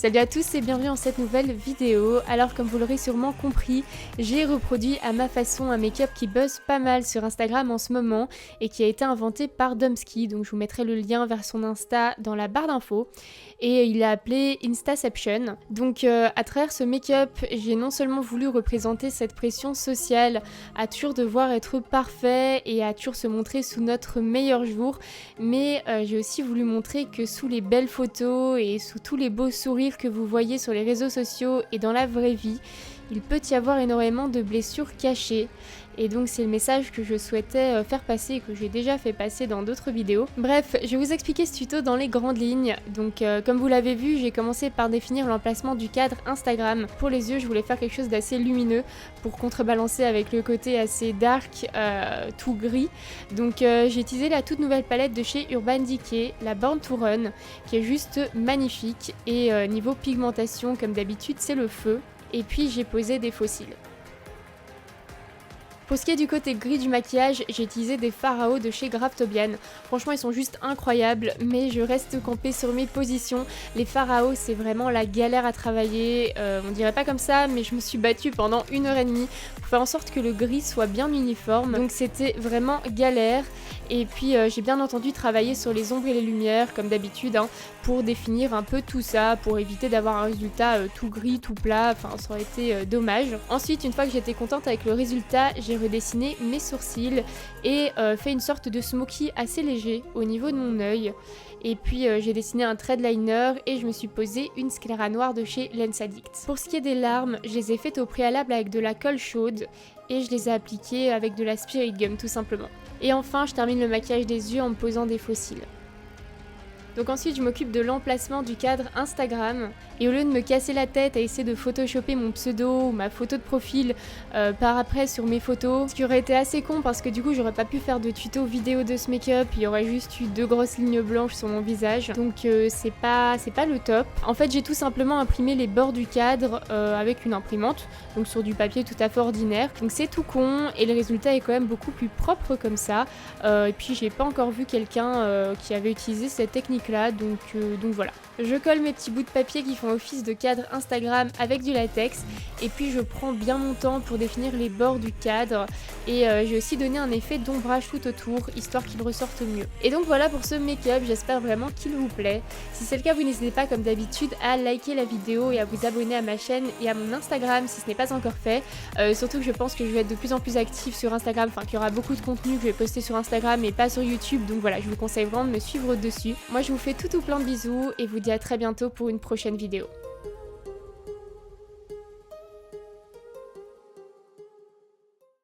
Salut à tous et bienvenue dans cette nouvelle vidéo. Alors comme vous l'aurez sûrement compris, j'ai reproduit à ma façon un make-up qui buzz pas mal sur Instagram en ce moment et qui a été inventé par Domski, donc je vous mettrai le lien vers son Insta dans la barre d'infos. Et il l'a appelé Instaception. Donc à travers ce make-up, j'ai non seulement voulu représenter cette pression sociale à toujours devoir être parfait et à toujours se montrer sous notre meilleur jour, mais j'ai aussi voulu montrer que sous les belles photos et sous tous les beaux sourires que vous voyez sur les réseaux sociaux et dans la vraie vie, il peut y avoir énormément de blessures cachées. Et donc c'est le message que je souhaitais faire passer et que j'ai déjà fait passer dans d'autres vidéos. Bref, je vais vous expliquer ce tuto dans les grandes lignes. Donc comme vous l'avez vu, j'ai commencé par définir l'emplacement du cadre Instagram. Pour les yeux, je voulais faire quelque chose d'assez lumineux pour contrebalancer avec le côté assez dark, tout gris. Donc j'ai utilisé la toute nouvelle palette de chez Urban Decay, la Born to Run, qui est juste magnifique. Et niveau pigmentation, comme d'habitude, c'est le feu. Et puis j'ai posé des faux cils. Pour ce qui est du côté gris du maquillage, j'ai utilisé des fards à eau de chez Graftobian. Franchement, ils sont juste incroyables, mais je reste campée sur mes positions. Les fards à eau, c'est vraiment la galère à travailler. On dirait pas comme ça, mais je me suis battue pendant 1h30 pour faire en sorte que le gris soit bien uniforme. Donc c'était vraiment galère. Et puis j'ai bien entendu travaillé sur les ombres et les lumières, comme d'habitude, pour définir un peu tout ça, pour éviter d'avoir un résultat tout gris, tout plat. Enfin, ça aurait été dommage. Ensuite, une fois que j'étais contente avec le résultat, j'ai redessiné mes sourcils et fait une sorte de smoky assez léger au niveau de mon œil. Et puis j'ai dessiné un thread liner et je me suis posé une scléra noire de chez Lens Addict. Pour ce qui est des larmes, je les ai faites au préalable avec de la colle chaude et je les ai appliquées avec de la Spirit Gum tout simplement. Et enfin, je termine le maquillage des yeux en me posant des faux cils. Donc ensuite je m'occupe de l'emplacement du cadre Instagram et au lieu de me casser la tête à essayer de photoshopper mon pseudo ou ma photo de profil par après sur mes photos, ce qui aurait été assez con parce que du coup j'aurais pas pu faire de tuto vidéo de ce make-up, il y aurait juste eu 2 grosses lignes blanches sur mon visage, donc c'est pas le top. En fait j'ai tout simplement imprimé les bords du cadre avec une imprimante, donc sur du papier tout à fait ordinaire, donc c'est tout con et le résultat est quand même beaucoup plus propre comme ça, et puis j'ai pas encore vu quelqu'un qui avait utilisé cette technique là, donc voilà. Je colle mes petits bouts de papier qui font office de cadre Instagram avec du latex et puis je prends bien mon temps pour définir les bords du cadre et j'ai aussi donné un effet d'ombrage tout autour histoire qu'il ressorte mieux. Et donc voilà pour ce make-up, j'espère vraiment qu'il vous plaît. Si c'est le cas, vous n'hésitez pas comme d'habitude à liker la vidéo et à vous abonner à ma chaîne et à mon Instagram si ce n'est pas encore fait. Surtout que je pense que je vais être de plus en plus active sur Instagram, enfin qu'il y aura beaucoup de contenu que je vais poster sur Instagram et pas sur YouTube, donc voilà, je vous conseille vraiment de me suivre dessus. Moi je vous fais tout plein de bisous et vous dis à très bientôt pour une prochaine vidéo.